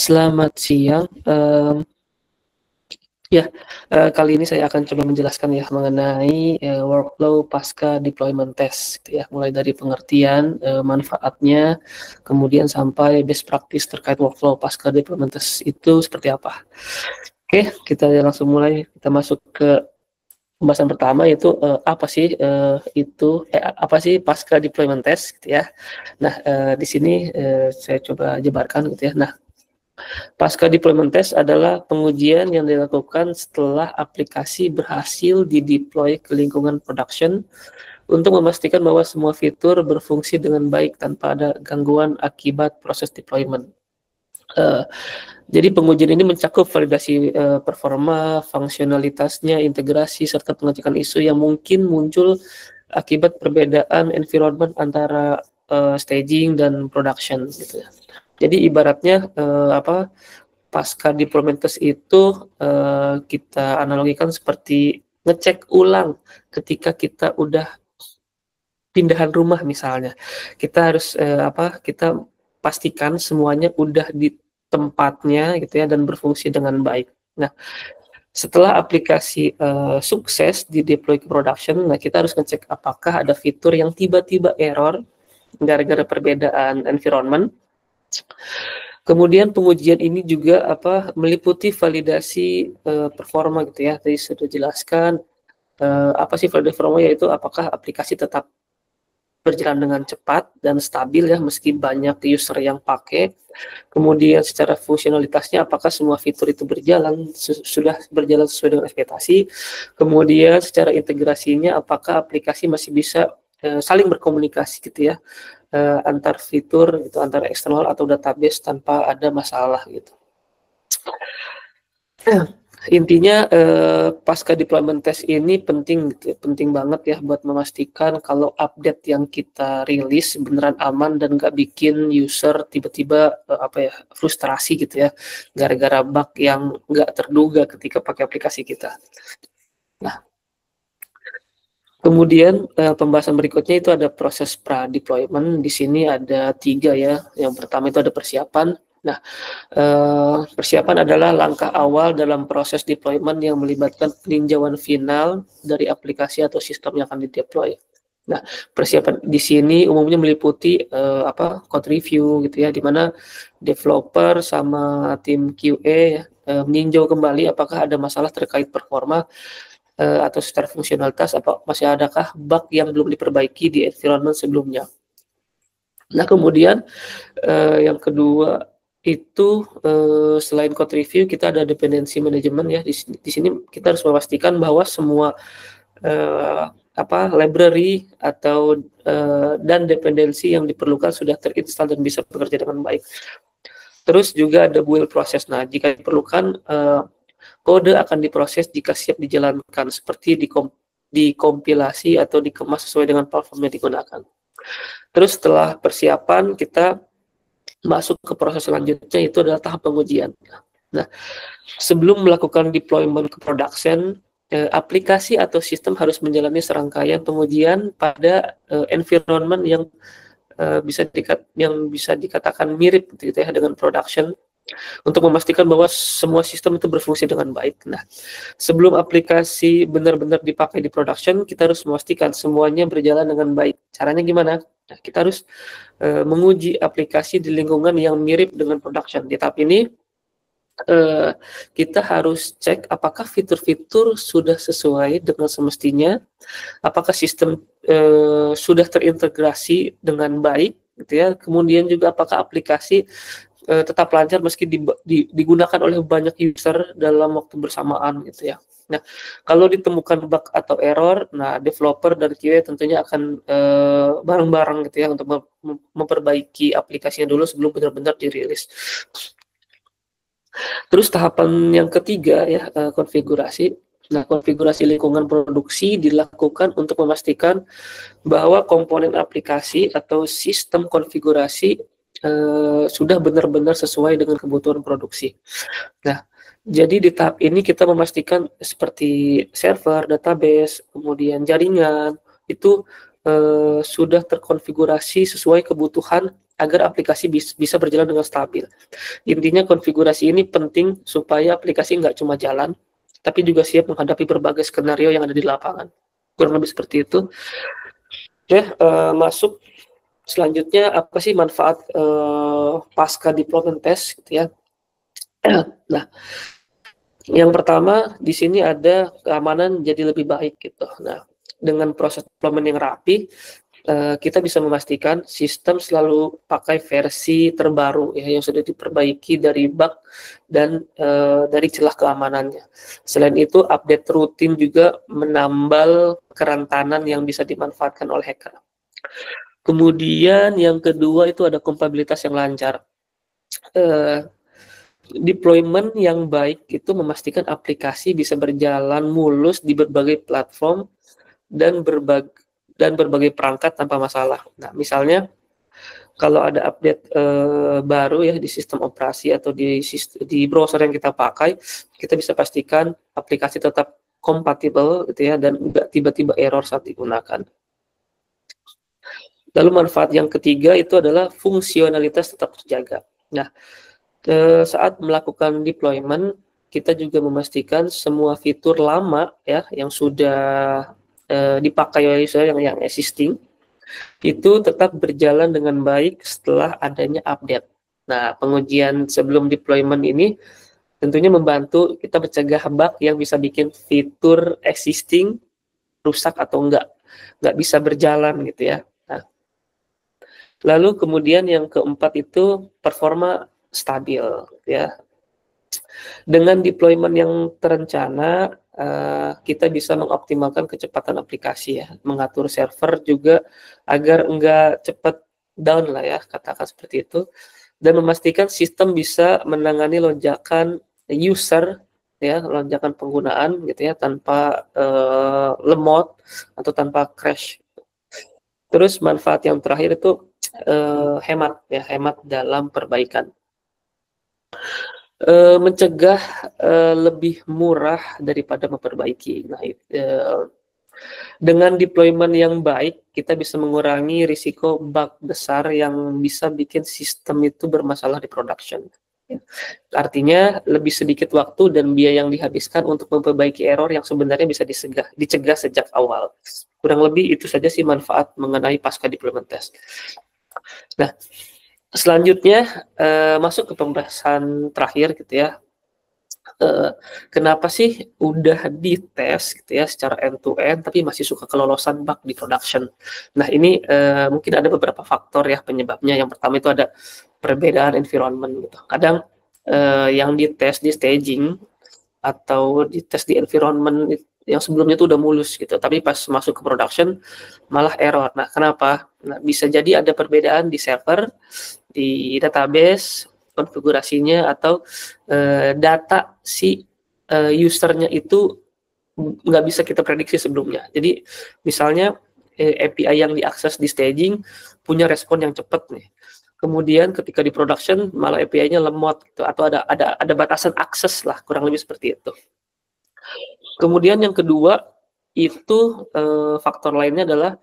Selamat siang. Ya, kali ini saya akan coba menjelaskan ya mengenai workflow pasca deployment test, gitu ya, mulai dari pengertian manfaatnya, kemudian sampai best practice terkait workflow pasca deployment test itu seperti apa. Oke, kita langsung mulai. Kita masuk ke pembahasan pertama, yaitu apa sih pasca deployment test, gitu ya. Nah, di sini saya coba jabarkan, gitu ya. Nah, pasca deployment test adalah pengujian yang dilakukan setelah aplikasi berhasil dideploy ke lingkungan production untuk memastikan bahwa semua fitur berfungsi dengan baik tanpa ada gangguan akibat proses deployment. Jadi pengujian ini mencakup validasi performa, fungsionalitasnya, integrasi, serta pengecekan isu yang mungkin muncul akibat perbedaan environment antara staging dan production, gitu ya. Jadi ibaratnya pasca deployment test itu kita analogikan seperti ngecek ulang ketika kita udah pindahan rumah misalnya. Kita harus kita pastikan semuanya udah di tempatnya gitu ya dan berfungsi dengan baik. Nah, setelah aplikasi sukses di deploy ke production, nah kita harus ngecek apakah ada fitur yang tiba-tiba error gara-gara perbedaan environment. Kemudian pengujian ini juga meliputi validasi performa gitu ya. Tadi sudah jelaskan apa sih validasi performa, yaitu apakah aplikasi tetap berjalan dengan cepat dan stabil ya meski banyak user yang pakai. Kemudian secara fungsionalitasnya apakah semua fitur itu sudah berjalan sesuai dengan ekspektasi. Kemudian secara integrasinya apakah aplikasi masih bisa saling berkomunikasi gitu ya, antar fitur gitu, antara eksternal atau database tanpa ada masalah gitu. Intinya pasca deployment test ini penting gitu, penting banget ya buat memastikan kalau update yang kita rilis beneran aman dan nggak bikin user tiba-tiba frustrasi gitu ya gara-gara bug yang nggak terduga ketika pakai aplikasi kita. Nah, kemudian pembahasan berikutnya itu ada proses pra-deployment. Di sini ada 3 ya. Yang pertama itu ada persiapan. Nah, persiapan adalah langkah awal dalam proses deployment yang melibatkan peninjauan final dari aplikasi atau sistem yang akan dideploy. Nah, persiapan di sini umumnya meliputi code review gitu ya, di mana developer sama tim QA ya, meninjau kembali apakah ada masalah terkait performa atau secara fungsionalitas, masih adakah bug yang belum diperbaiki di environment sebelumnya. Nah, kemudian yang kedua itu selain code review kita ada dependency management ya. Di sini kita harus memastikan bahwa semua library atau dan dependensi yang diperlukan sudah terinstall dan bisa bekerja dengan baik. Terus juga ada build process. Nah, jika diperlukan kode akan diproses jika siap dijalankan, seperti dikompilasi atau dikemas sesuai dengan platform yang digunakan. Terus setelah persiapan kita masuk ke proses selanjutnya, itu adalah tahap pengujian. Nah, sebelum melakukan deployment ke production, aplikasi atau sistem harus menjalani serangkaian pengujian pada environment yang bisa dikatakan mirip gitu ya dengan production, untuk memastikan bahwa semua sistem itu berfungsi dengan baik. Nah, sebelum aplikasi benar-benar dipakai di production, kita harus memastikan semuanya berjalan dengan baik. Caranya gimana? Nah, kita harus menguji aplikasi di lingkungan yang mirip dengan production. Di tahap ini, kita harus cek apakah fitur-fitur sudah sesuai dengan semestinya, apakah sistem sudah terintegrasi dengan baik, gitu ya. Kemudian juga apakah aplikasi tetap lancar meski digunakan oleh banyak user dalam waktu bersamaan gitu ya. Nah, kalau ditemukan bug atau error, nah developer dan QA tentunya akan bareng-bareng gitu ya untuk memperbaiki aplikasinya dulu sebelum benar-benar dirilis. Terus tahapan yang ketiga ya, konfigurasi. Nah, konfigurasi lingkungan produksi dilakukan untuk memastikan bahwa komponen aplikasi atau sistem konfigurasi sudah benar-benar sesuai dengan kebutuhan produksi. Nah, jadi di tahap ini kita memastikan seperti server, database, kemudian jaringan, itu sudah terkonfigurasi sesuai kebutuhan agar aplikasi bisa berjalan dengan stabil. Intinya konfigurasi ini penting supaya aplikasi nggak cuma jalan, tapi juga siap menghadapi berbagai skenario yang ada di lapangan. Kurang lebih seperti itu. Oke, masuk selanjutnya, apa sih manfaat pasca deployment test gitu ya. Nah, yang pertama di sini ada keamanan jadi lebih baik gitu. Nah, dengan proses deployment yang rapi, kita bisa memastikan sistem selalu pakai versi terbaru ya, yang sudah diperbaiki dari bug dan dari celah keamanannya. Selain itu, update rutin juga menambal kerentanan yang bisa dimanfaatkan oleh hacker. Kemudian yang kedua itu ada kompatibilitas yang lancar. Deployment yang baik itu memastikan aplikasi bisa berjalan mulus di berbagai platform dan berbagai perangkat tanpa masalah. Nah, misalnya kalau ada update baru ya di sistem operasi atau di browser yang kita pakai, kita bisa pastikan aplikasi tetap kompatibel gitu ya, dan enggak tiba-tiba error saat digunakan. Lalu manfaat yang ketiga itu adalah fungsionalitas tetap terjaga. Nah, saat melakukan deployment, kita juga memastikan semua fitur lama ya yang sudah dipakai oleh user yang existing itu tetap berjalan dengan baik setelah adanya update. Nah, pengujian sebelum deployment ini tentunya membantu kita mencegah bug yang bisa bikin fitur existing rusak atau nggak bisa berjalan gitu ya. Nah, lalu kemudian yang keempat itu performa stabil ya. Dengan deployment yang terencana, kita bisa mengoptimalkan kecepatan aplikasi ya, mengatur server juga agar enggak cepat down lah ya, katakan seperti itu, dan memastikan sistem bisa menangani lonjakan user ya, lonjakan penggunaan gitu ya, tanpa lemot atau tanpa crash. Terus manfaat yang terakhir itu hemat ya, hemat dalam perbaikan. Mencegah lebih murah daripada memperbaiki. Nah, dengan deployment yang baik, kita bisa mengurangi risiko bug besar yang bisa bikin sistem itu bermasalah di production. Artinya lebih sedikit waktu dan biaya yang dihabiskan untuk memperbaiki error yang sebenarnya bisa dicegah sejak awal. Kurang lebih itu saja sih manfaat mengenai pasca deployment test. Nah, selanjutnya masuk ke pembahasan terakhir gitu ya. Kenapa sih udah dites gitu ya secara end to end tapi masih suka kelolosan bug di production? Nah, ini mungkin ada beberapa faktor ya penyebabnya. Yang pertama itu ada perbedaan environment gitu. Kadang yang dites di staging atau dites di environment yang sebelumnya itu udah mulus gitu, tapi pas masuk ke production malah error. Nah, kenapa? Nah, bisa jadi ada perbedaan di server, di database, konfigurasinya, atau data si usernya itu nggak bisa kita prediksi sebelumnya. Jadi misalnya API yang diakses di staging punya respon yang cepat nih. Kemudian ketika di production malah API-nya lemot gitu, atau ada batasan akses lah, kurang lebih seperti itu. Kemudian yang kedua itu faktor lainnya adalah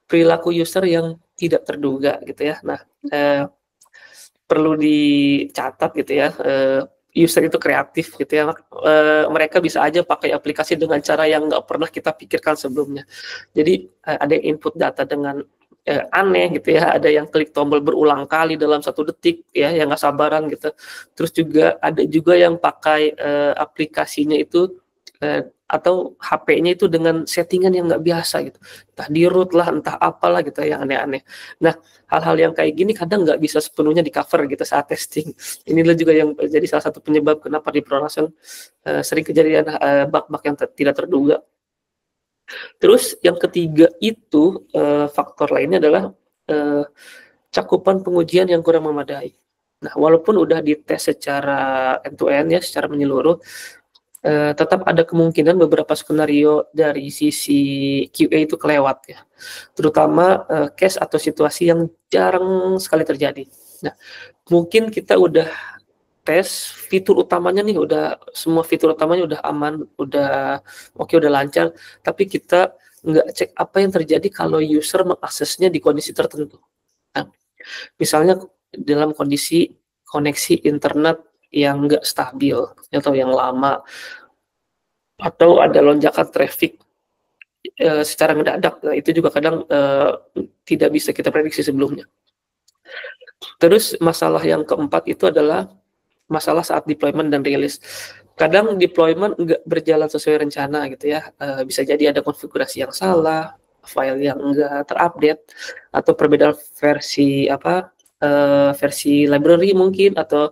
perilaku user yang tidak terduga gitu ya. Nah, perlu dicatat gitu ya, user itu kreatif gitu ya. Mereka bisa aja pakai aplikasi dengan cara yang nggak pernah kita pikirkan sebelumnya. Jadi ada yang input data dengan aneh gitu ya, ada yang klik tombol berulang kali dalam 1 detik ya, yang nggak sabaran gitu. Terus juga ada juga yang pakai aplikasinya itu atau HP-nya itu dengan settingan yang nggak biasa gitu, entah di root lah, entah apalah gitu yang aneh-aneh. Nah, hal-hal yang kayak gini kadang nggak bisa sepenuhnya di cover gitu saat testing. Inilah juga yang jadi salah satu penyebab kenapa di production sering kejadian bug-bug yang tidak terduga. Terus yang ketiga itu faktor lainnya adalah cakupan pengujian yang kurang memadai. Nah, walaupun udah dites secara end-to-end ya, secara menyeluruh, tetap ada kemungkinan beberapa skenario dari sisi QA itu kelewat ya, terutama case atau situasi yang jarang sekali terjadi. Nah, mungkin kita udah tes fitur utamanya nih, semua fitur utamanya udah aman, udah oke, udah lancar, tapi kita nggak cek apa yang terjadi kalau user mengaksesnya di kondisi tertentu. Nah, misalnya dalam kondisi koneksi internet yang nggak stabil atau yang lama, atau ada lonjakan traffic secara mendadak. Nah, itu juga kadang tidak bisa kita prediksi sebelumnya. Terus masalah yang keempat itu adalah masalah saat deployment dan rilis. Kadang deployment nggak berjalan sesuai rencana gitu ya. Bisa jadi ada konfigurasi yang salah, file yang nggak terupdate, atau perbedaan versi versi library mungkin, atau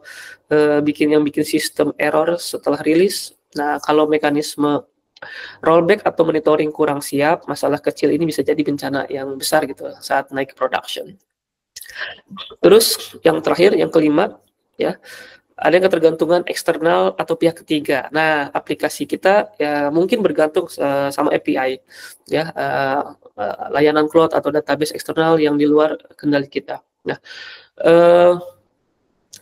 bikin sistem error setelah rilis. Nah, kalau mekanisme rollback atau monitoring kurang siap, masalah kecil ini bisa jadi bencana yang besar gitu saat naik ke production. Terus yang terakhir, yang kelima, ya, ada yang ketergantungan eksternal atau pihak ketiga. Nah, aplikasi kita ya mungkin bergantung sama API, ya, layanan cloud atau database eksternal yang di luar kendali kita. Nah,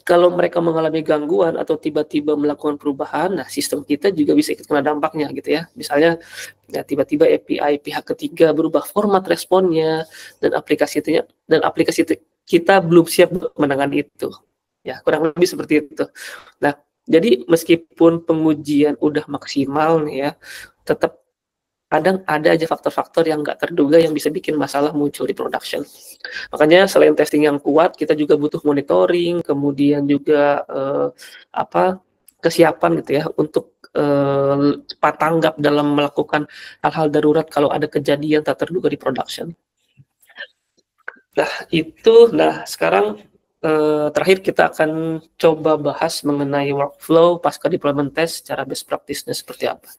kalau mereka mengalami gangguan atau tiba-tiba melakukan perubahan, nah sistem kita juga bisa ikut kena dampaknya gitu ya. Misalnya ya, tiba-tiba API pihak ketiga berubah format responnya, dan aplikasi kita belum siap menangani itu. Ya, kurang lebih seperti itu. Nah, jadi meskipun pengujian udah maksimal nih ya, tetap kadang ada aja faktor-faktor yang nggak terduga yang bisa bikin masalah muncul di production. Makanya selain testing yang kuat, kita juga butuh monitoring, kemudian juga kesiapan gitu ya untuk cepat tanggap dalam melakukan hal-hal darurat kalau ada kejadian tak terduga di production. Nah, sekarang terakhir kita akan coba bahas mengenai workflow pasca deployment test secara best practice-nya seperti apa.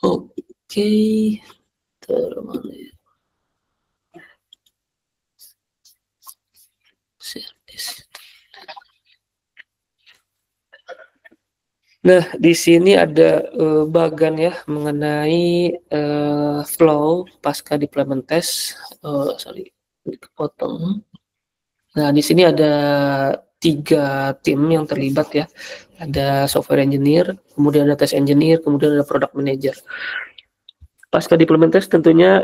Oke, nah, di sini ada bagan ya mengenai flow pasca deployment test. Sorry, kepotong. Nah, di sini ada 3 tim yang terlibat ya. Ada software engineer, kemudian ada test engineer, kemudian ada product manager. Pasca deployment test tentunya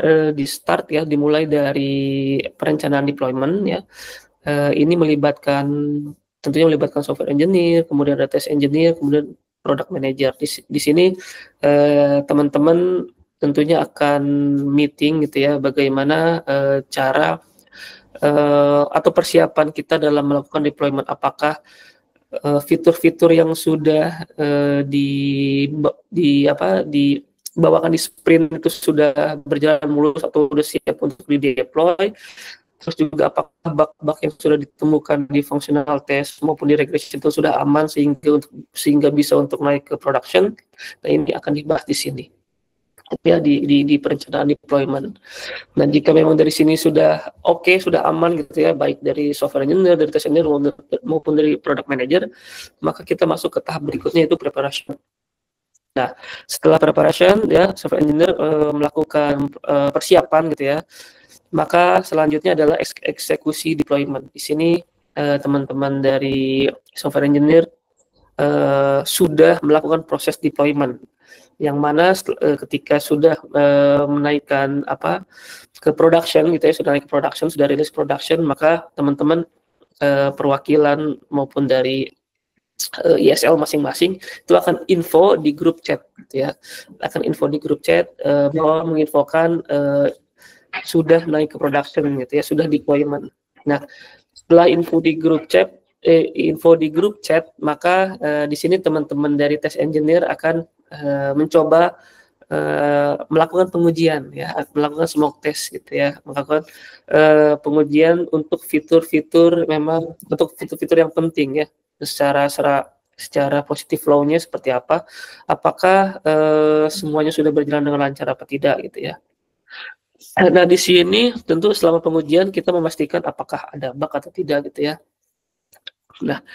dimulai dari perencanaan deployment ya. Ini tentunya melibatkan software engineer, kemudian ada test engineer, kemudian product manager. Di sini teman-teman tentunya akan meeting gitu ya, bagaimana cara atau persiapan kita dalam melakukan deployment. Apakah fitur-fitur yang sudah dibawakan di sprint itu sudah berjalan mulus atau sudah siap untuk di-deploy. Terus juga apakah bug-bug yang sudah ditemukan di functional test maupun di regression itu sudah aman sehingga bisa untuk naik ke production. Nah, ini akan dibahas di sini ya, di perencanaan deployment. Nah, jika memang dari sini sudah oke, sudah aman gitu ya, baik dari software engineer, dari test engineer maupun dari product manager, maka kita masuk ke tahap berikutnya, itu preparation. Nah, setelah preparation ya, software engineer melakukan persiapan gitu ya, maka selanjutnya adalah eksekusi deployment. Di sini teman-teman dari software engineer sudah melakukan proses deployment, yang mana ketika sudah menaikkan ke production gitu ya, sudah naik ke production, sudah rilis production, maka teman-teman perwakilan maupun dari ISL masing-masing itu akan info di grup chat gitu ya, akan info di grup chat bahwa menginfokan sudah naik ke production gitu ya, sudah deployment. Nah, setelah info di grup chat, maka di sini teman-teman dari test engineer akan mencoba melakukan pengujian ya, melakukan smoke test gitu ya, melakukan pengujian untuk fitur-fitur yang penting ya, secara positif flow-nya seperti apa, apakah semuanya sudah berjalan dengan lancar apa tidak gitu ya. Nah, di sini tentu selama pengujian kita memastikan apakah ada bug atau tidak gitu ya. Nah,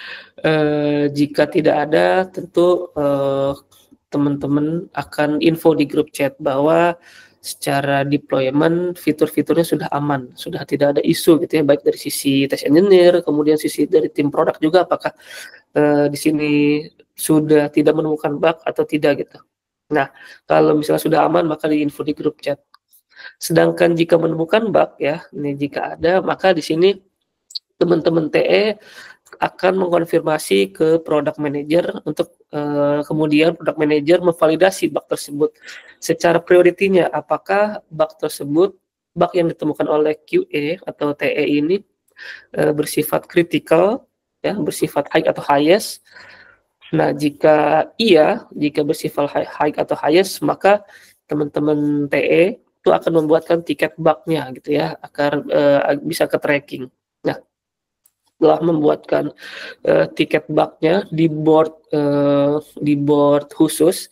jika tidak ada, tentu teman-teman akan info di grup chat bahwa secara deployment fitur-fiturnya sudah aman, sudah tidak ada isu gitu ya, baik dari sisi test engineer, kemudian sisi dari tim produk juga, apakah di sini sudah tidak menemukan bug atau tidak gitu. Nah, kalau misalnya sudah aman maka diinfo di grup chat. Sedangkan jika menemukan bug ya, ini jika ada maka di sini teman-teman TE akan mengkonfirmasi ke product manager untuk kemudian product manager memvalidasi bug tersebut secara prioritinya, apakah bug yang ditemukan oleh QA atau TE ini bersifat kritikal ya, bersifat high atau highest. Nah, jika bersifat high atau highest, maka teman-teman TE itu akan membuatkan tiket bug-nya gitu ya, agar bisa ke tracking. Nah, telah membuatkan tiket bug-nya di board khusus,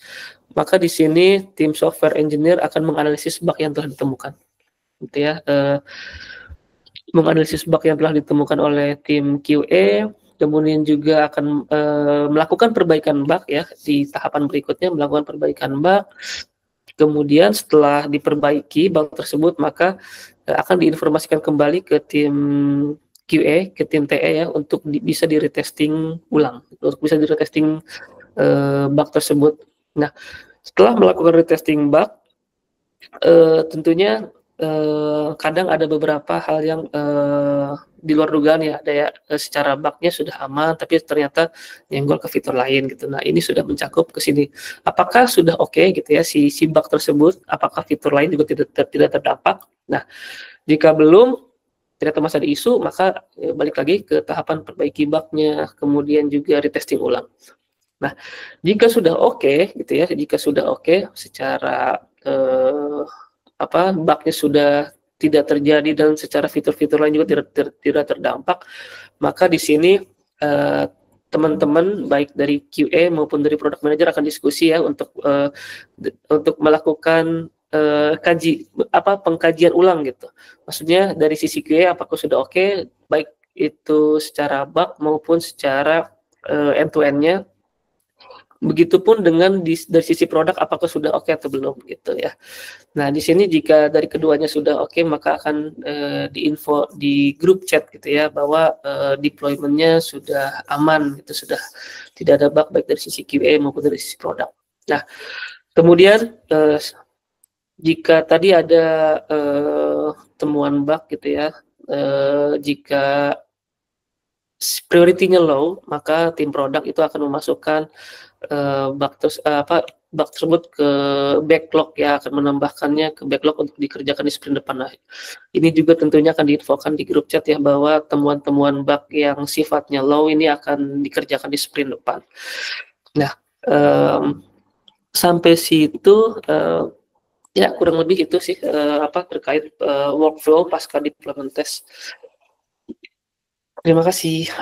maka di sini tim software engineer akan menganalisis bug yang telah ditemukan, gitu ya. Menganalisis bug yang telah ditemukan oleh tim QA, kemudian juga akan melakukan perbaikan bug ya di tahapan berikutnya, melakukan perbaikan bug. Kemudian setelah diperbaiki bug tersebut, maka akan diinformasikan kembali ke tim QA, ke tim TE ya, untuk bisa di-retesting ulang, untuk bisa di-retesting bug tersebut. Nah, setelah melakukan retesting bug, tentunya kadang ada beberapa hal yang di luar dugaan ya, ada ya, secara bug-nya sudah aman, tapi ternyata nyenggol ke fitur lain gitu. Nah, ini sudah mencakup ke sini. Apakah sudah oke gitu ya si bug tersebut? Apakah fitur lain juga tidak terdampak? Nah, jika belum, ternyata masih ada isu, maka balik lagi ke tahapan perbaiki bug-nya, kemudian juga retesting ulang. Nah, jika sudah oke gitu ya, jika sudah oke secara bug-nya sudah tidak terjadi dan secara fitur-fitur lain juga tidak terdampak, maka di sini teman-teman baik dari QA maupun dari product manager akan diskusi ya untuk melakukan pengkajian ulang gitu. Maksudnya dari sisi QA apakah sudah oke, baik itu secara bug maupun secara end-to-end-nya. Begitupun dengan dari sisi produk apakah sudah oke atau belum gitu ya. Nah, di sini jika dari keduanya sudah oke, maka akan diinfo di grup chat gitu ya, bahwa deployment-nya sudah aman, itu sudah tidak ada bug baik dari sisi QA maupun dari sisi produk. Nah, kemudian jika tadi ada temuan bug gitu ya, jika priority-nya low, maka tim produk itu akan memasukkan bug tersebut ke backlog ya, akan menambahkannya ke backlog untuk dikerjakan di sprint depan. Nah, ini juga tentunya akan diinfokan di grup chat ya, bahwa temuan-temuan bug yang sifatnya low ini akan dikerjakan di sprint depan. Nah, sampai situ ya kurang lebih itu sih terkait workflow pasca deployment test. Terima kasih.